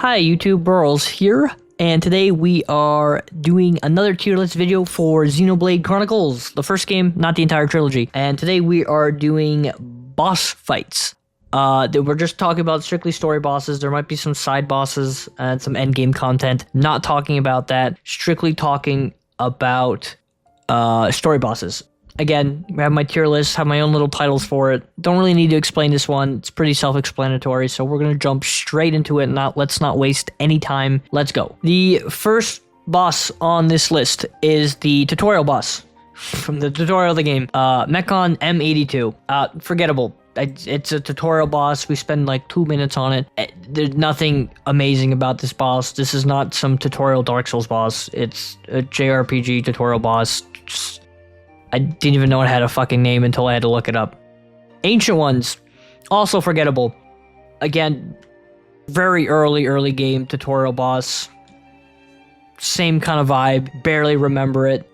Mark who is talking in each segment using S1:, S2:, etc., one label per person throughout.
S1: Hi YouTube, Burls here, and today we are doing another tier list video for Xenoblade Chronicles, the first game, not the entire trilogy. And today we are doing boss fights. We're just talking about strictly story bosses. There might be some side bosses and some end game content. Not talking about that, strictly talking about story bosses. Again, I have my tier list, have my own little titles for it. Don't really need to explain this one. It's pretty self-explanatory, so we're going to jump straight into it. Let's not waste any time. Let's go. The first boss on this list is the tutorial boss from the tutorial of the game. Mechon M82. Forgettable. It's a tutorial boss. We spend like 2 minutes on it. There's nothing amazing about this boss. This is not some tutorial Dark Souls boss. It's a JRPG tutorial boss. I didn't even know it had a fucking name until I had to look it up. Ancient Ones, also forgettable. Again, very early game tutorial boss. Same kind of vibe, barely remember it.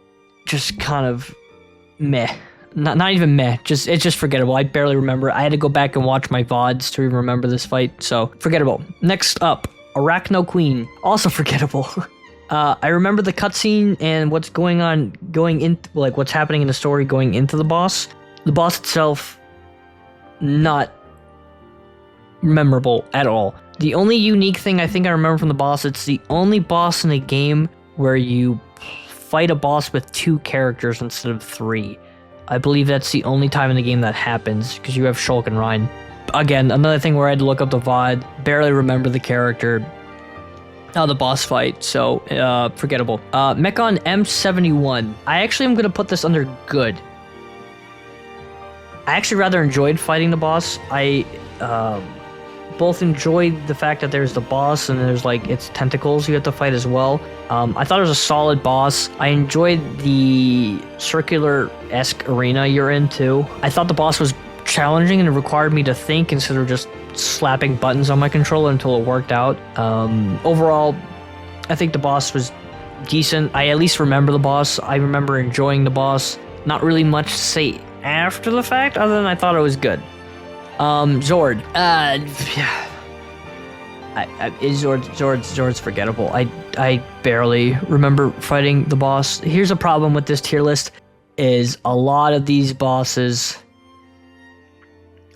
S1: Just kind of meh. Not even meh, it's just forgettable. I barely remember it. I had to go back and watch my VODs to even remember this fight, so forgettable. Next up, Arachno Queen, also forgettable. I remember the cutscene and what's going what's happening in the story going into the boss. The boss itself, not memorable at all. The only unique thing I think I remember from the boss, it's the only boss in the game where you fight a boss with 2 characters instead of 3. I believe that's the only time in the game that happens, because you have Shulk and Rhine. Again, another thing where I had to look up the VOD, barely remember the character. The boss fight, so forgettable. Mechon M71. I actually am going to put this under good. I actually rather enjoyed fighting the boss. I both enjoyed the fact that there's the boss and there's like its tentacles you have to fight as well. I thought it was a solid boss. I enjoyed the circular-esque arena you're in too. I thought the boss was challenging and it required me to think instead of just slapping buttons on my controller until it worked out. Overall, I think the boss was decent. I at least remember the boss. I remember enjoying the boss. Not really much to say after the fact, other than I thought it was good. Zord. Zord's forgettable. I barely remember fighting the boss. Here's a problem with this tier list, is a lot of these bosses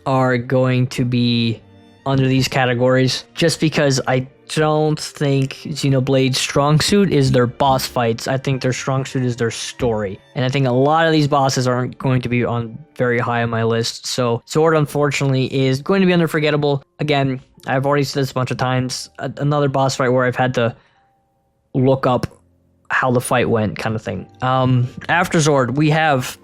S1: are going to be under these categories, just because I don't think Xenoblade's strong suit is their boss fights. I think their strong suit is their story. And I think a lot of these bosses aren't going to be on very high on my list. So Zord, unfortunately, is going to be under forgettable. Again, I've already said this a bunch of times. Another boss fight where I've had to look up how the fight went, kind of thing. After Zord, we have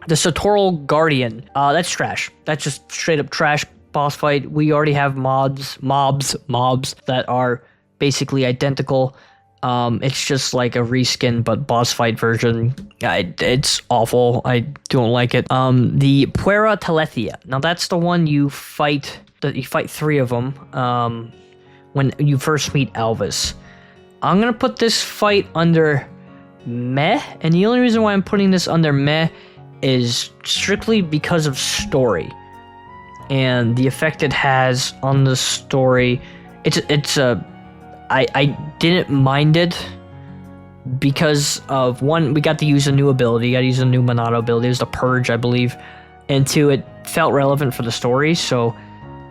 S1: the Satorl Guardian. That's trash. That's just straight up trash boss fight. We already have mobs that are basically identical. It's just like a reskin but boss fight version. It's awful. I don't like it. The Puera Telethia. Now that's the one you fight. You fight 3 of them. When you first meet Alvis. I'm gonna put this fight under meh, and the only reason why I'm putting this under meh is strictly because of story and the effect it has on the story. I didn't mind it because of, 1, we got to use a new ability, got to use a new Monado ability. It was the Purge, I believe, and 2, it felt relevant for the story, so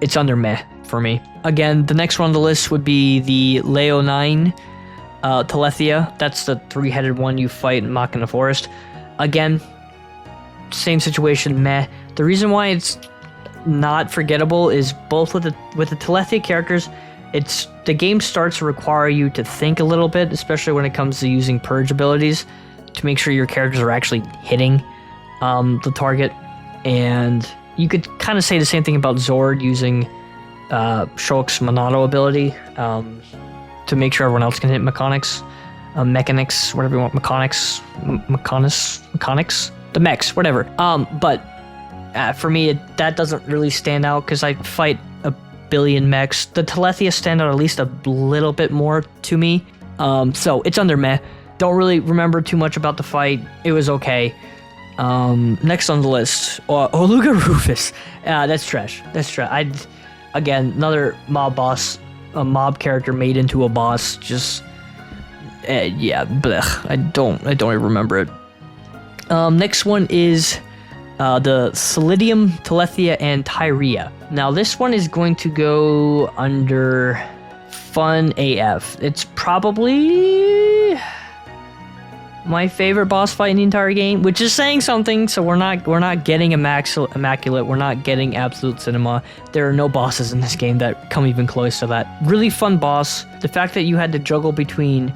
S1: it's under meh for me. Again, the next one on the list would be the Leonine Telethia. That's the 3-headed one you fight in Mumkhar Forest. Again, same situation, meh. The reason why it's not forgettable is both with the Telethia characters, the game starts to require you to think a little bit, especially when it comes to using Purge abilities, to make sure your characters are actually hitting the target. And you could kind of say the same thing about Zord using Shulk's Monado ability to make sure everyone else can hit mechanics, whatever you want, mechanics, the mechs, whatever. But for me, that doesn't really stand out because I fight a billion mechs. The Telethia stand out at least a little bit more to me. So it's under meh. Don't really remember too much about the fight. It was okay. Next on the list, Orluga Rufus. That's trash. Again, another mob boss a mob character made into a boss. Just yeah, blech. I don't even remember it. Next one is the Leonine Telethia and Tyrea. Now this one is going to go under fun AF. It's probably my favorite boss fight in the entire game, which is saying something. So we're not getting immaculate. We're not getting absolute cinema. There are no bosses in this game that come even close to that. Really fun boss. The fact that you had to juggle between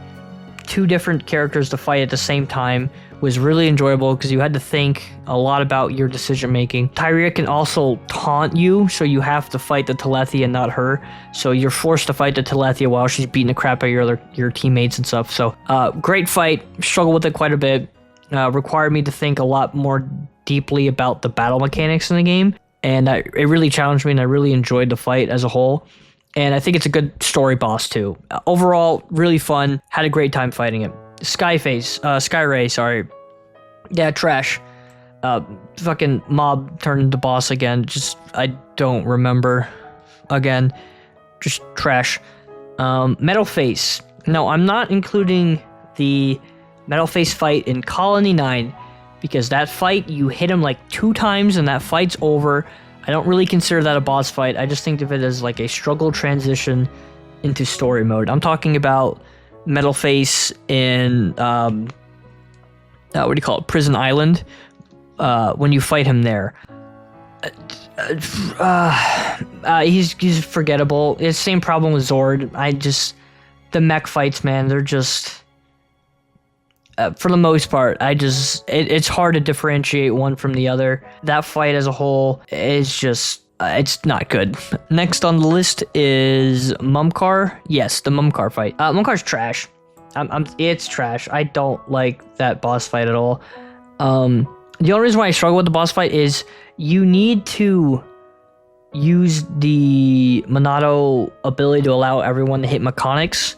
S1: two different characters to fight at the same time was really enjoyable because you had to think a lot about your decision making. Tyrea can also taunt you, so you have to fight the Telethia and not her. So you're forced to fight the Telethia while she's beating the crap out of your teammates and stuff. So great fight. Struggled with it quite a bit. Required me to think a lot more deeply about the battle mechanics in the game, and it really challenged me, and I really enjoyed the fight as a whole. And I think it's a good story boss too. Overall, really fun. Had a great time fighting it. Skyray, sorry. Yeah, trash. Fucking mob turned into boss again. Just, I don't remember. Again, just trash. Metal Face. No, I'm not including the Metal Face fight in Colony 9 because that fight, you hit him like 2 times and that fight's over. I don't really consider that a boss fight. I just think of it as like a struggle transition into story mode. I'm talking about Metal Face in what do you call it? Prison Island. When you fight him there, he's forgettable. It's the same problem with Zord. The mech fights, man, they're just for the most part, it's hard to differentiate one from the other. That fight as a whole is just, it's not good. Next on the list is Mumkhar. Yes, the Mumkhar fight. Mumkhar's trash. It's trash. I don't like that boss fight at all. The only reason why I struggle with the boss fight is you need to use the Monado ability to allow everyone to hit mechanics.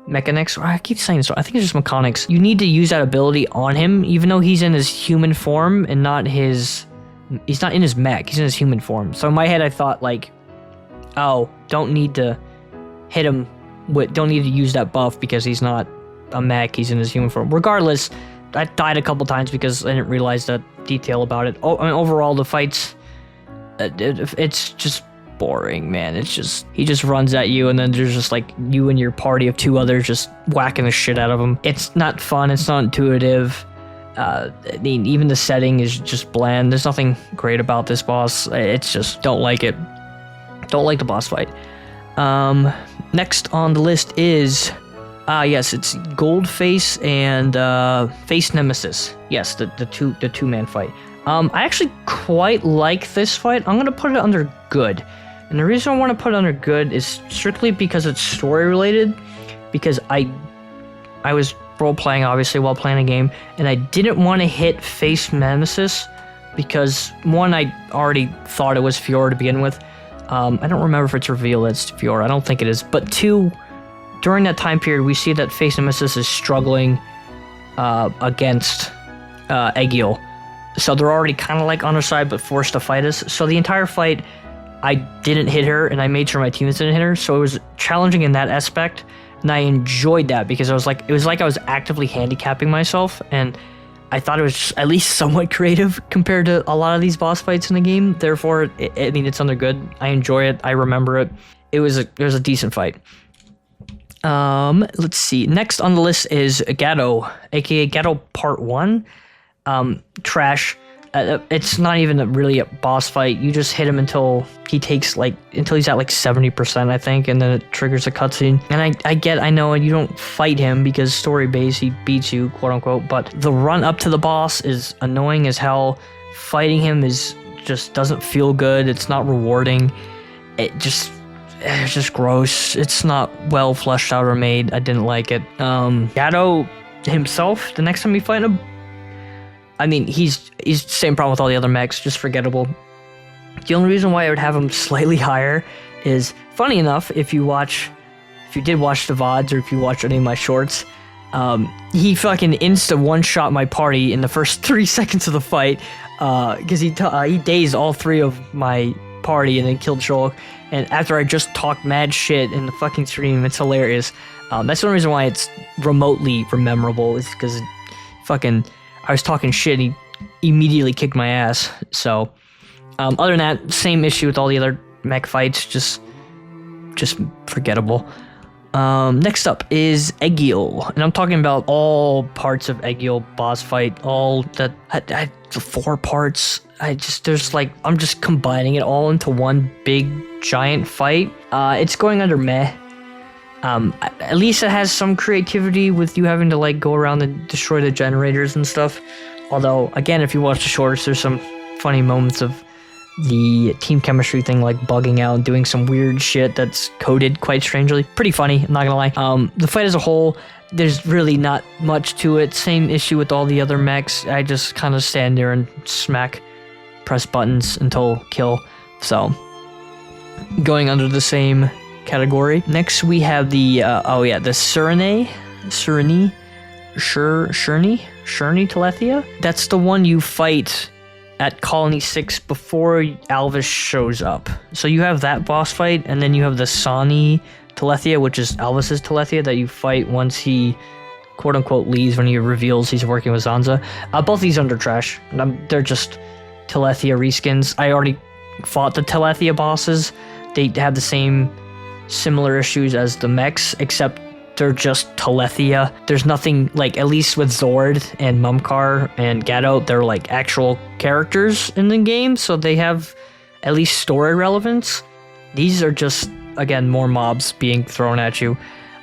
S1: I keep saying this, I think it's just mechanics. You need to use that ability on him, even though he's in his human form and he's not in his mech, he's in his human form. So in my head, I thought like, oh, don't need to hit him don't need to use that buff because he's not a mech, he's in his human form. Regardless, I died a couple times because I didn't realize that detail about it. Oh, I mean, overall, the fights, it's just boring, man. It's just, he just runs at you and then there's just like you and your party of 2 others just whacking the shit out of him. It's not fun, it's not intuitive. I mean, even the setting is just bland. There's nothing great about this boss. It's just, don't like it. Don't like the boss fight. Next on the list is yes, it's Goldface and Face Nemesis. Yes, the two-man fight. I actually quite like this fight. I'm gonna put it under good. And the reason I want to put it under good is strictly because it's story related. Because I was role-playing, obviously, while playing a game, and I didn't want to hit Face Nemesis because, one, I already thought it was Fiora to begin with. I don't remember if it's revealed it's Fiora. I don't think it is. But 2, during that time period, we see that Face Nemesis is struggling against Egil. So they're already kind of like on her side, but forced to fight us. So the entire fight, I didn't hit her, and I made sure my teammates didn't hit her. So it was challenging in that aspect, and I enjoyed that because it was like I was actively handicapping myself, and I thought it was just at least somewhat creative compared to a lot of these boss fights in the game. Therefore, I mean, it's under good. I enjoy it. I remember it. It was a decent fight. Let's see. Next on the list is Gadolt, aka Gadolt Part 1. Trash. It's not even really a boss fight. You just hit him until he's at like 70%, I think, and then it triggers a cutscene. And I know you don't fight him because story based, he beats you, quote unquote, but the run up to the boss is annoying as hell. Fighting him just doesn't feel good. It's not rewarding. It's just gross. It's not well fleshed out or made. I didn't like it. Gadolt himself, the next time you fight him, I mean, he's the same problem with all the other mechs, just forgettable. The only reason why I would have him slightly higher is, funny enough, if you did watch the VODs or if you watch any of my shorts, he fucking insta one-shot my party in the first 3 seconds of the fight, because he dazed all 3 of my party and then killed Shulk. And after I just talked mad shit in the fucking stream, it's hilarious. That's the only reason why it's remotely memorable, is because fucking I was talking shit and he immediately kicked my ass. So other than that, same issue with all the other mech fights, just forgettable. Next up is Egil, and I'm talking about all parts of Egil boss fight, all that, the 4 parts. I'm just combining it all into one big giant fight. It's going under meh. At least it has some creativity with you having to like go around and destroy the generators and stuff. Although, again, if you watch the shorts, there's some funny moments of the team chemistry thing, like bugging out and doing some weird shit that's coded quite strangely. Pretty funny, I'm not gonna lie. The fight as a whole, there's really not much to it. Same issue with all the other mechs. I just kind of stand there and press buttons until kill. So, going under the same category. Next we have the, the Shurney Telethia. That's the one you fight at Colony 6 before Alvis shows up. So you have that boss fight, and then you have the Sani Telethia, which is Alvis's Telethia, that you fight once he quote-unquote leaves, when he reveals he's working with Zanza. Both these under trash. They're just Telethia reskins. I already fought the Telethia bosses. They have the same similar issues as the mechs, except they're just Telethia. There's nothing, like, at least with Zord and Mumkhar and Gadolt, they're like actual characters in the game, so they have at least story relevance. These are just, again, more mobs being thrown at you.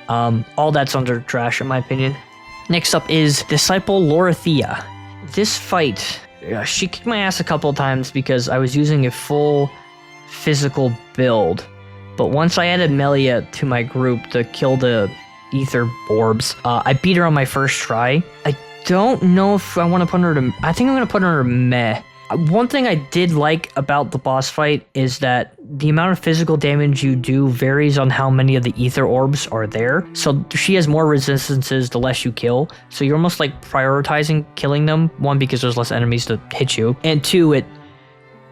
S1: All that's under trash, in my opinion. Next up is Disciple Lorithia. This fight, she kicked my ass a couple of times because I was using a full physical build. But once I added Melia to my group to kill the ether orbs, I beat her on my first try. I don't know if I want to put her to... I think I'm going to put her to meh. One thing I did like about the boss fight is that the amount of physical damage you do varies on how many of the ether orbs are there. So she has more resistances the less you kill. So you're almost like prioritizing killing them. One, because there's less enemies to hit you. And two, it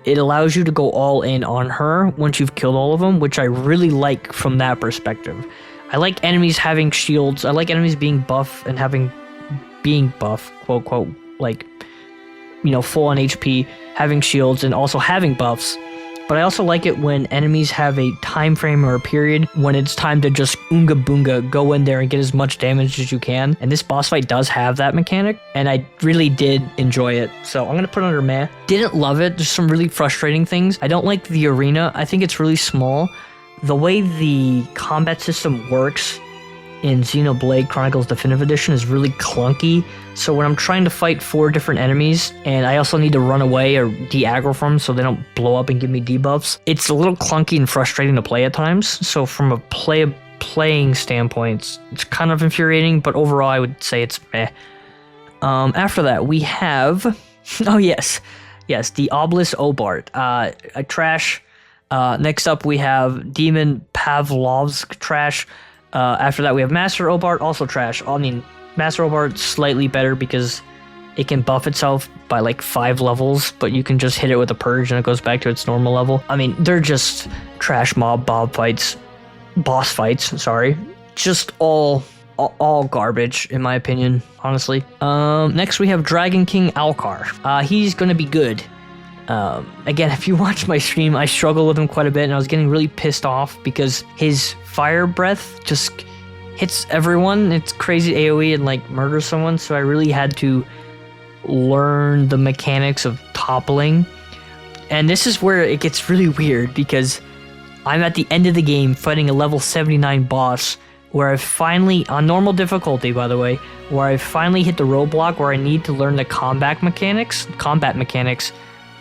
S1: allows you to go all in on her once you've killed all of them, which I really like from that perspective. I like enemies having shields. I like enemies being buff and being buff, quote, quote, like, you know, full on HP, having shields, and also having buffs. But I also like it when enemies have a time frame or a period when it's time to just oonga boonga, go in there and get as much damage as you can. And this boss fight does have that mechanic, and I really did enjoy it. So I'm going to put it under meh. Didn't love it. There's some really frustrating things. I don't like the arena. I think it's really small. The way the combat system works in Xenoblade Chronicles Definitive Edition is really clunky. So when I'm trying to fight 4 different enemies, and I also need to run away or de-aggro from them so they don't blow up and give me debuffs, it's a little clunky and frustrating to play at times. So from a playing standpoint, it's kind of infuriating, but overall I would say it's meh. After that, we have... oh, yes, the Obelisk Obart. A trash. Next up, we have Demon Pavlovsk, trash. After that, we have Master Obart, also trash. I mean, Master Obart slightly better because it can buff itself by like 5 levels, but you can just hit it with a purge and it goes back to its normal level. I mean, they're just trash boss fights, sorry. Just all garbage, in my opinion, honestly. Next, we have Dragon King Alcar. He's gonna be good. Again, if you watch my stream, I struggle with him quite a bit, and I was getting really pissed off because his fire breath just hits everyone. It's crazy AoE and like murders someone, so I really had to learn the mechanics of toppling. And this is where it gets really weird because I'm at the end of the game fighting a level 79 boss where I finally, on normal difficulty by the way, where I finally hit the roadblock where I need to learn the combat mechanics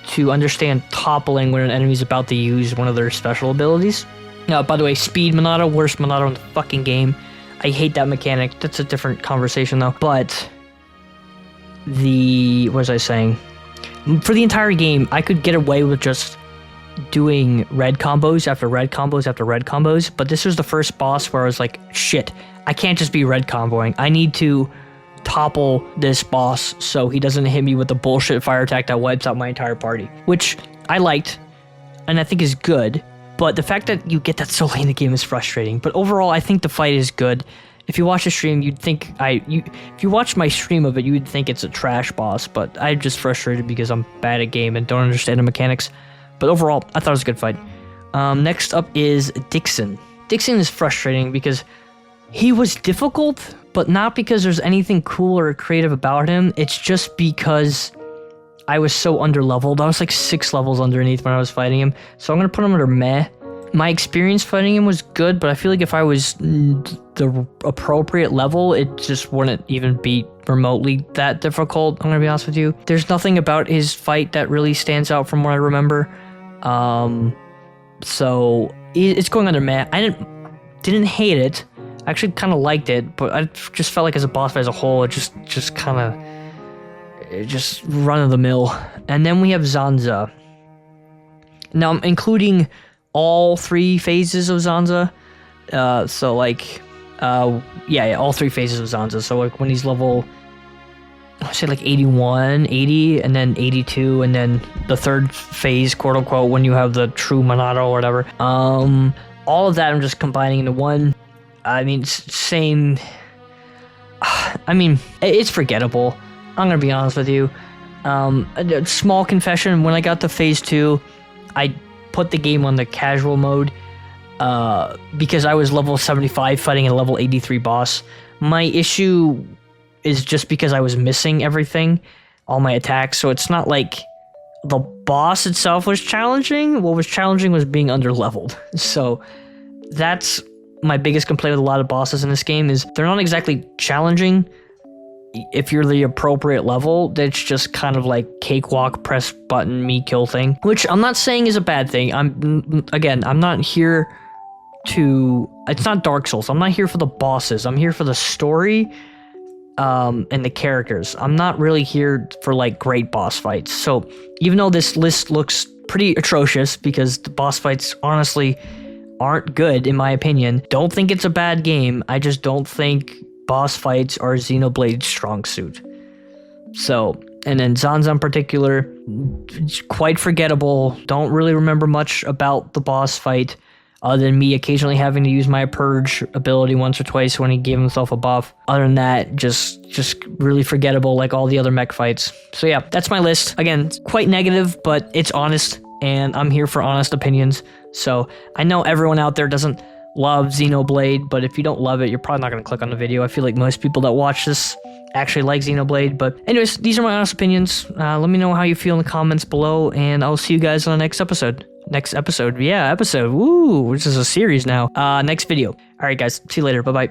S1: to understand toppling when an enemy's about to use one of their special abilities. By the way, Speed Monado, worst Monado in the fucking game. I hate that mechanic. That's a different conversation though. But what was I saying? For the entire game, I could get away with just doing red combos after red combos after red combos, but this was the first boss where I was like, shit, I can't just be red comboing. I need to topple this boss so he doesn't hit me with the bullshit fire attack that wipes out my entire party, which I liked. and I think is good. But the fact that you get that so late in the game is frustrating. But overall, I think the fight is good. If you watch the stream, you'd think if you watch my stream of it, you would think it's a trash boss. But I'm just frustrated because I'm bad at game and don't understand the mechanics. But overall, I thought it was a good fight. Next up is Dickson. Dickson is frustrating because he was difficult, but not because there's anything cool or creative about him. It's just because I was so underleveled. I was like 6 levels underneath when I was fighting him. So I'm going to put him under meh. My experience fighting him was good, but I feel like if I was the appropriate level, it just wouldn't even be remotely that difficult. I'm going to be honest with you. There's nothing about his fight that really stands out from what I remember. So it's going under meh. I didn't hate it. I actually kind of liked it, but I just felt like as a boss fight as a whole, it just kind of just run-of-the-mill. And then we have Zanza. Now, I'm including all 3 phases of Zanza. So, like, yeah, all 3 phases of Zanza. So, like, when he's level, I say, like, 81, 80, and then 82, and then the 3rd phase, quote-unquote, when you have the true Monado or whatever. All of that I'm just combining into one. I mean, same... I mean, it's forgettable. I'm gonna be honest with you. A small confession, when I got to phase 2, I put the game on the casual mode because I was level 75 fighting a level 83 boss. My issue is just because I was missing everything, all my attacks, so it's not like the boss itself was challenging. What was challenging was being underleveled. So that's my biggest complaint with a lot of bosses in this game, is they're not exactly challenging if you're the appropriate level. It's just kind of like cakewalk, press button, me kill thing, which I'm not saying is a bad thing. I'm not here to, it's not Dark Souls. I'm not here for the bosses. I'm here for the story and the characters. I'm not really here for like great boss fights. So even though this list looks pretty atrocious because the boss fights honestly aren't good in my opinion, don't think it's a bad game. I just don't think boss fights are Xenoblade's strong suit. So, and then Zanza in particular, quite forgettable. Don't really remember much about the boss fight other than me occasionally having to use my purge ability once or twice when he gave himself a buff. Other than that, just really forgettable like all the other mech fights. So yeah, that's my list. Again, quite negative, but it's honest, and I'm here for honest opinions. So I know everyone out there doesn't love Xenoblade, but if you don't love it, you're probably not going to click on the video. I feel like most people that watch this actually like Xenoblade. But anyways, these are my honest opinions. Let me know how you feel in the comments below, and I'll see you guys on the next episode. Woo, which is a series now. Next video. All right, guys, see you later. Bye-bye.